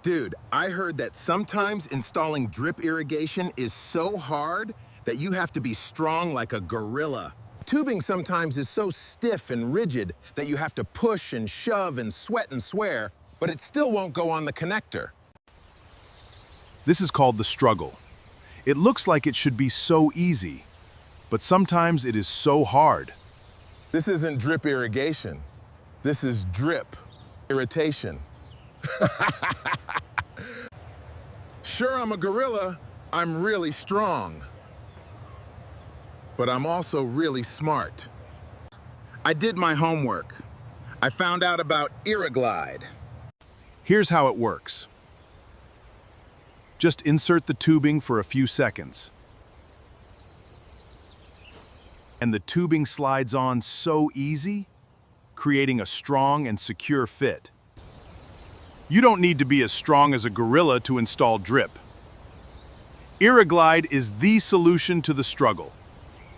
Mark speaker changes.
Speaker 1: Dude, I heard that sometimes installing drip irrigation is so hard that you have to be strong like a gorilla. Tubing sometimes is so stiff and rigid that you have to push and shove and sweat and swear, but it still won't go on the connector.
Speaker 2: This is called the struggle. It looks like it should be so easy, but sometimes it is so hard.
Speaker 1: This isn't drip irrigation. This is drip irritation. Sure, I'm a gorilla. I'm really strong. But I'm also really smart. I did my homework. I found out about Irriglide.
Speaker 2: Here's how it works. Just insert the tubing for a few seconds. And the tubing slides on so easy, creating a strong and secure fit. You don't need to be as strong as a gorilla to install drip. Irriglide is the solution to the struggle.